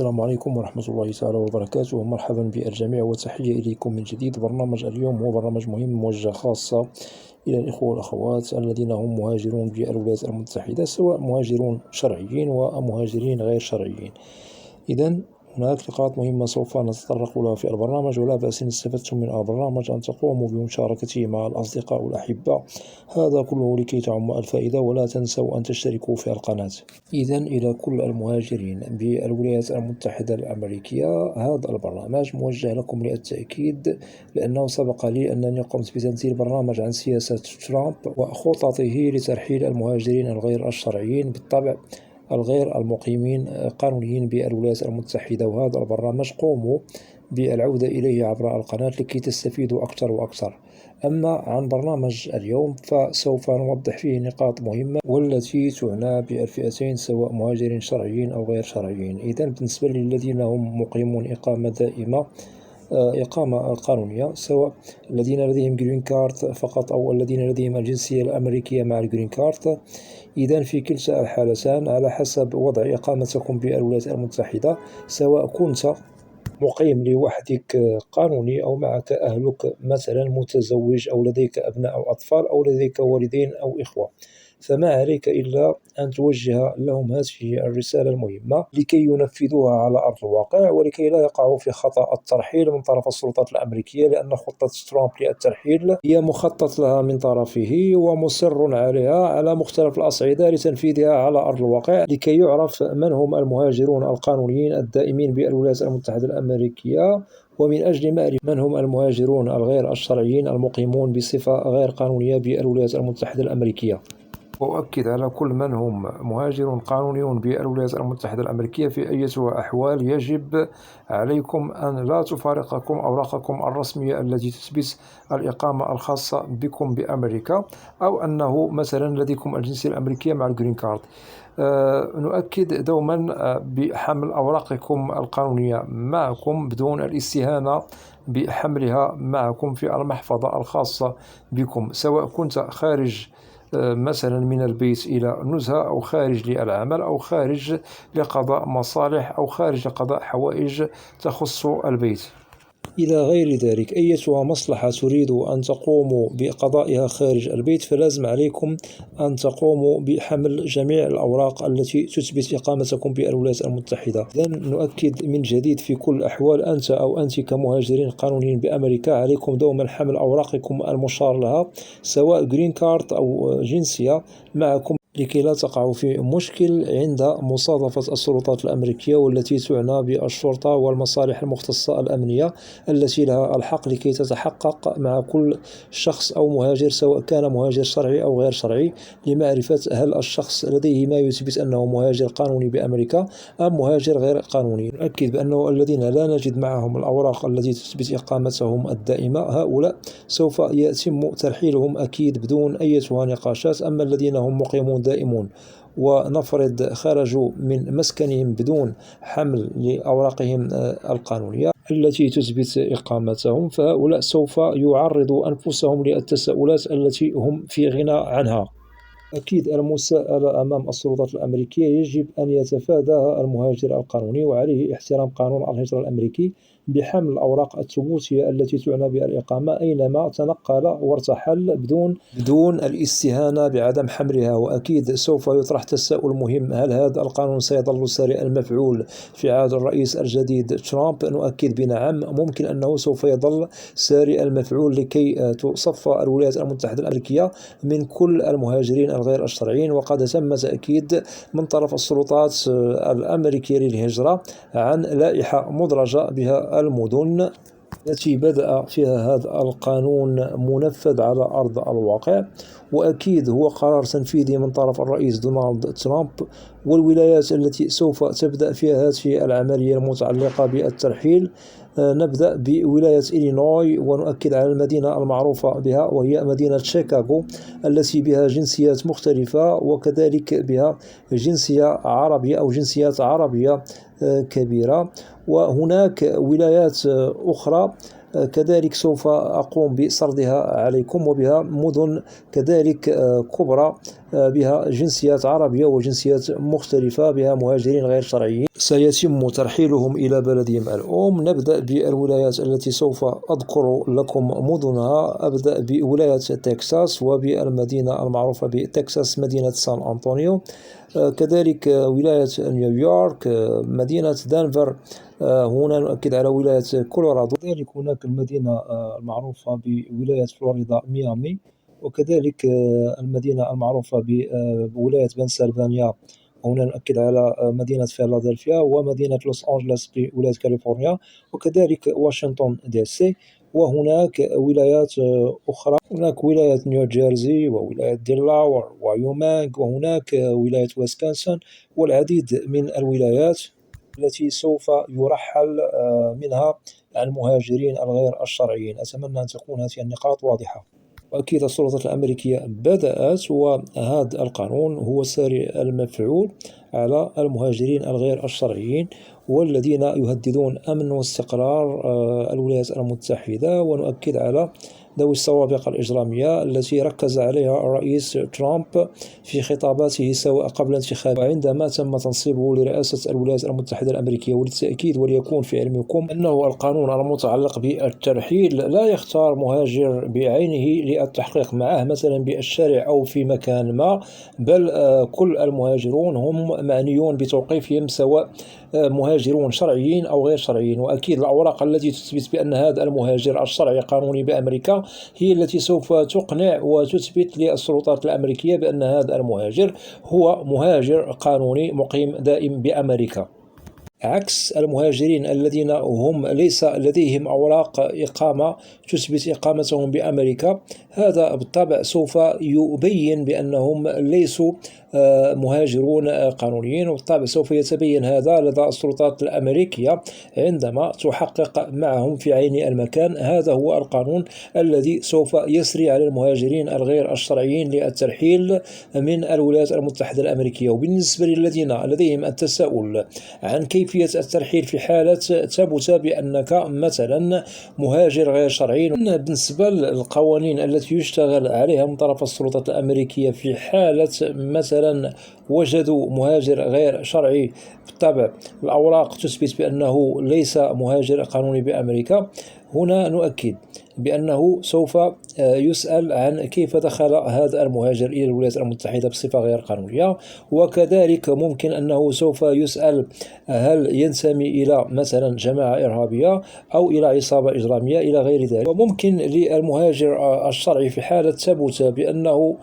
السلام عليكم ورحمة الله تعالى وبركاته. مرحبا بالجميع وتحية إليكم من جديد. برنامج اليوم هو برنامج مهم موجه خاصة إلى الإخوة والأخوات الذين هم مهاجرون بالولايات المتحدة، سواء مهاجرون شرعيين ومهاجرين غير شرعيين. إذن هناك نقاط مهمة سوف نتطرق لها في البرنامج، ولا بأس إن استفدتم من البرنامج أن تقوموا بمشاركته مع الأصدقاء والأحبة، هذا كله لكي تعم الفائدة. ولا تنسوا أن تشتركوا في القناة. إذن إلى كل المهاجرين بالولايات المتحدة الأمريكية، هذا البرنامج موجه لكم للتأكيد، لأنه سبق لي أنني قمت بتنزيل برنامج عن سياسة ترامب وخططه لترحيل المهاجرين الغير الشرعيين، بالطبع الغير المقيمين قانونيين بالولايات المتحدة. وهذا البرنامج قوموا بالعودة إليه عبر القناة لكي تستفيدوا أكثر وأكثر. أما عن برنامج اليوم فسوف نوضح فيه نقاط مهمة والتي تعنى بالفئتين، سواء مهاجرين شرعيين أو غير شرعيين. إذن بالنسبة للذين هم مقيمون إقامة دائمة، إقامة قانونية، سواء الذين لديهم جرين كارد فقط أو الذين لديهم الجنسية الأمريكية مع الجرين كارد، إذن في كلتا الحالتان على حسب وضع إقامتكم بالولايات المتحدة، سواء كنت مقيم لوحدك قانوني أو معك أهلك مثلا متزوج أو لديك أبناء أو أطفال أو لديك والدين أو إخوة، فما عليك إلا أن توجه لهم هذه الرسالة المهمة لكي ينفذوها على أرض الواقع، ولكي لا يقعوا في خطأ الترحيل من طرف السلطات الأمريكية، لأن خطة ترامب للترحيل هي مخطط لها من طرفه ومصر عليها على مختلف الأصعدة لتنفيذها على أرض الواقع، لكي يعرف من هم المهاجرون القانونيين الدائمين بالولايات المتحدة الأمريكية، ومن أجل معرفة من هم المهاجرون الغير الشرعيين المقيمون بصفة غير قانونية بالولايات المتحدة الأمريكية. وأؤكد على كل من هم مهاجرون قانونيون بالولايات المتحدة الأمريكية في أية أحوال يجب عليكم أن لا تفارقكم أوراقكم الرسمية التي تثبت الإقامة الخاصة بكم بأمريكا، أو أنه مثلا لديكم الجنسية الأمريكية مع الجرين كارد. نؤكد دوما بحمل أوراقكم القانونية معكم بدون الاستهانة بحملها معكم في المحفظة الخاصة بكم، سواء كنت خارج مثلا من البيت إلى نزهة، أو خارج للعمل، أو خارج لقضاء مصالح، أو خارج لقضاء حوائج تخص البيت إلى غير ذلك. أيتها مصلحة تريد أن تقوموا بقضائها خارج البيت، فلازم عليكم أن تقوموا بحمل جميع الأوراق التي تثبت إقامتكم بالولايات المتحدة. إذن نؤكد من جديد، في كل الأحوال أنت أو أنت كمهاجرين قانونيين بأمريكا عليكم دوما حمل أوراقكم المشار لها، سواء جرين كارد أو جنسية معكم، لكي لا تقعوا في مشكل عند مصادفة السلطات الأمريكية، والتي تعنى بالشرطة والمصالح المختصة الأمنية التي لها الحق لكي تتحقق مع كل شخص أو مهاجر، سواء كان مهاجر شرعي أو غير شرعي، لمعرفة هل الشخص لديه ما يثبت أنه مهاجر قانوني بأمريكا أم مهاجر غير قانوني. نؤكد بأنه الذين لا نجد معهم الأوراق التي تثبت إقامتهم الدائمة، هؤلاء سوف يتم ترحيلهم أكيد بدون أي نقاشات. أما الذين هم مقيمون دائمون ونفرض خرجوا من مسكنهم بدون حمل لأوراقهم القانونية التي تثبت إقامتهم، فهؤلاء سوف يعرضوا أنفسهم للتساؤلات التي هم في غنى عنها. أكيد المساءلة أمام السلطات الأمريكية يجب أن يتفاداها المهاجر القانوني، وعليه احترام قانون الهجرة الأمريكي بحمل الأوراق الثبوتية التي تعنى بالإقامة أينما تنقل وارتحل، بدون الاستهانة بعدم حملها. وأكيد سوف يطرح تساؤل مهم: هل هذا القانون سيظل ساري المفعول في عهد الرئيس الجديد ترامب؟ نؤكد بنعم، ممكن أنه سوف يظل ساري المفعول لكي تصفى الولايات المتحدة الأمريكية من كل المهاجرين الغير الشرعيين. وقد تم تأكيد من طرف السلطات الأمريكية للهجرة عن لائحة مدرجة بها المدن التي بدأ فيها هذا القانون منفذ على أرض الواقع، وأكيد هو قرار تنفيذي من طرف الرئيس دونالد ترامب. والولايات التي سوف تبدأ فيها هذه العملية المتعلقة بالترحيل، نبدأ بولاية إلينوي، ونؤكد على المدينة المعروفة بها وهي مدينة شيكاغو، التي بها جنسيات مختلفة، وكذلك بها جنسية عربية أو جنسيات عربية كبيرة. وهناك ولايات أخرى كذلك سوف أقوم بسردها عليكم، وبها مدن كذلك كبرى بها جنسيات عربية وجنسيات مختلفة، بها مهاجرين غير شرعيين سيتم ترحيلهم إلى بلدهم الأم. نبدأ بالولايات التي سوف أذكر لكم مدنها. أبدأ بولاية تكساس وبالمدينة المعروفة بتكساس مدينة سان أنطونيو، كذلك ولاية نيويورك، مدينة دنفر. هنا نؤكد على ولاية كولورادو. كذلك هناك المدينة المعروفة بولاية فلوريدا ميامي، وكذلك المدينة المعروفة بولاية بنسلفانيا. هنا نؤكد على مدينة فيلادلفيا، ومدينة لوس أنجلوس بولاية كاليفورنيا، وكذلك واشنطن دي سي. وهناك ولايات أخرى، هناك ولاية نيوجيرسي وولاية ديلاور ويومانغ، وهناك ولاية ويسكنسن، والعديد من الولايات التي سوف يرحل منها المهاجرين الغير الشرعيين. أتمنى أن تكون هذه النقاط واضحة. وأكيد السلطات الأمريكية بدأت، وهذا القانون هو ساري المفعول على المهاجرين الغير الشرعيين والذين يهددون أمن واستقرار الولايات المتحدة. ونؤكد على ذوي السوابق الإجرامية التي ركز عليها الرئيس ترامب في خطاباته سواء قبل انتخابه وعندما تم تنصيبه لرئاسة الولايات المتحدة الأمريكية. وللتأكيد وليكون في علمكم أنه القانون المتعلق بالترحيل لا يختار مهاجر بعينه للتحقيق معه مثلا بالشارع أو في مكان ما، بل كل المهاجرون هم معنيون بتوقيفهم، سواء مهاجرون شرعيين أو غير شرعيين. وأكيد الأوراق التي تثبت بأن هذا المهاجر الشرعي قانوني بأمريكا هي التي سوف تقنع وتثبت للسلطات الأمريكية بأن هذا المهاجر هو مهاجر قانوني مقيم دائم بأمريكا، عكس المهاجرين الذين هم ليس لديهم أوراق إقامة تثبت إقامتهم بأمريكا. هذا بالطبع سوف يبين بأنهم ليسوا مهاجرون قانونيين، وبالطبع سوف يتبين هذا لدى السلطات الأمريكية عندما تحقق معهم في عين المكان. هذا هو القانون الذي سوف يسري على المهاجرين الغير الشرعيين للترحيل من الولايات المتحدة الأمريكية. وبالنسبة للذين لديهم التساؤل عن كيفية الترحيل في حالة ثبت بأنك مثلا مهاجر غير شرعي، بالنسبة للقوانين التي يشتغل عليها من طرف السلطات الأمريكية في حالة مثلا وجدوا مهاجر غير شرعي بالطبع الأوراق تثبت بأنه ليس مهاجر قانوني بأمريكا، هنا نؤكد بأنه سوف يسأل عن كيف دخل هذا المهاجر إلى الولايات المتحدة بصفة غير قانونية. وكذلك ممكن أنه سوف يسأل هل ينتمي إلى مثلا جماعة إرهابية أو إلى عصابة إجرامية إلى غير ذلك. وممكن للمهاجر الشرعي في حالة ثبت بأنه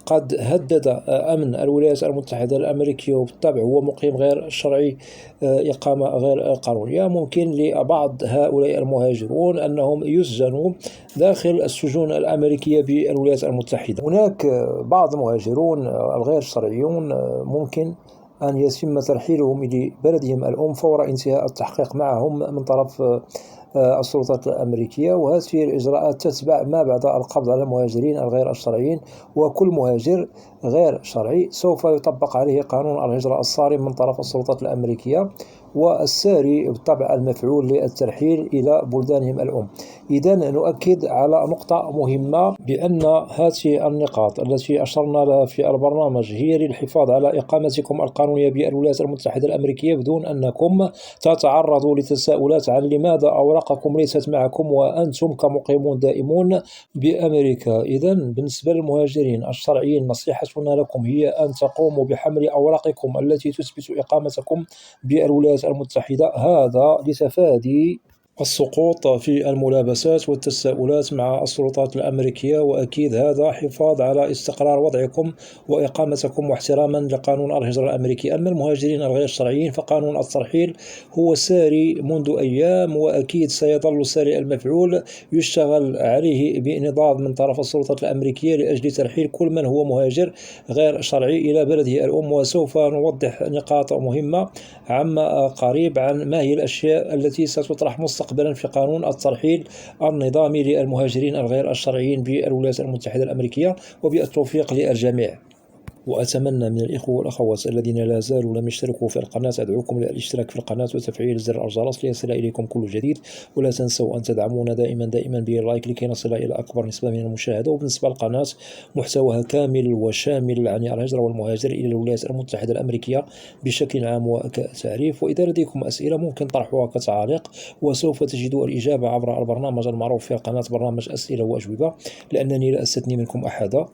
قد هدد أمن الولايات المتحدة الأمريكية وبالطبع هو مقيم غير شرعي إقامة غير قانونية، ممكن لبعض هؤلاء المهاجرون أنهم يسجنوا داخل السجون الأمريكية بالولايات المتحدة. هناك بعض المهاجرون الغير شرعيون ممكن أن يتم ترحيلهم إلى بلدهم الأم فور انتهاء التحقيق معهم من طرف السلطات الأمريكية. وهذه الإجراءات تتبع ما بعد القبض على المهاجرين الغير الشرعيين، وكل مهاجر غير شرعي سوف يطبق عليه قانون الهجرة الصارم من طرف السلطات الأمريكية، والساري بالطبع المفعول للترحيل إلى بلدانهم الأم. إذن نؤكد على نقطة مهمة، بأن هذه النقاط التي أشرنا لها في البرنامج هي للحفاظ على إقامتكم القانونية بالولايات المتحدة الأمريكية بدون أنكم تتعرضوا لتساؤلات عن لماذا أوراقكم ليست معكم وأنتم كمقيمون دائمون بأمريكا. إذن بالنسبة للمهاجرين الشرعيين نصيحتنا لكم هي أن تقوموا بحمل أوراقكم التي تثبت إقامتكم بالولايات المتحدة، هذا لتفادي السقوط في الملابسات والتساؤلات مع السلطات الأمريكية. وأكيد هذا حفاظ على استقرار وضعكم وإقامتكم واحتراما لقانون الهجرة الأمريكي. أما المهاجرين الغير شرعيين فقانون الترحيل هو ساري منذ أيام، وأكيد سيظل ساري المفعول، يشتغل عليه بنضال من طرف السلطات الأمريكية لأجل ترحيل كل من هو مهاجر غير شرعي إلى بلده الأم. وسوف نوضح نقاط مهمة عما قريب عن ما هي الأشياء التي ستطرح مستقبلا في قانون الترحيل النظامي للمهاجرين الغير الشرعيين بالولايات المتحدة الأمريكية. وبالتوفيق للجميع. وأتمنى من الإخوة والأخوات الذين لا زالوا لم يشتركوا في القناة أدعوكم للاشتراك في القناة وتفعيل زر الجرس ليصل إليكم كل جديد. ولا تنسوا أن تدعمونا دائما باللايك لكي نصل إلى أكبر نسبة من المشاهدة. وبالنسبة للقناة محتواها كامل وشامل عن الهجرة والمهاجر إلى الولايات المتحدة الأمريكية بشكل عام وكتعريف. وإذا لديكم أسئلة ممكن طرحها كتعاليق، وسوف تجدوا الإجابة عبر البرنامج المعروف في القناة، برنامج أسئلة وأجوبة، لأنني لا أستثني منكم أحدا.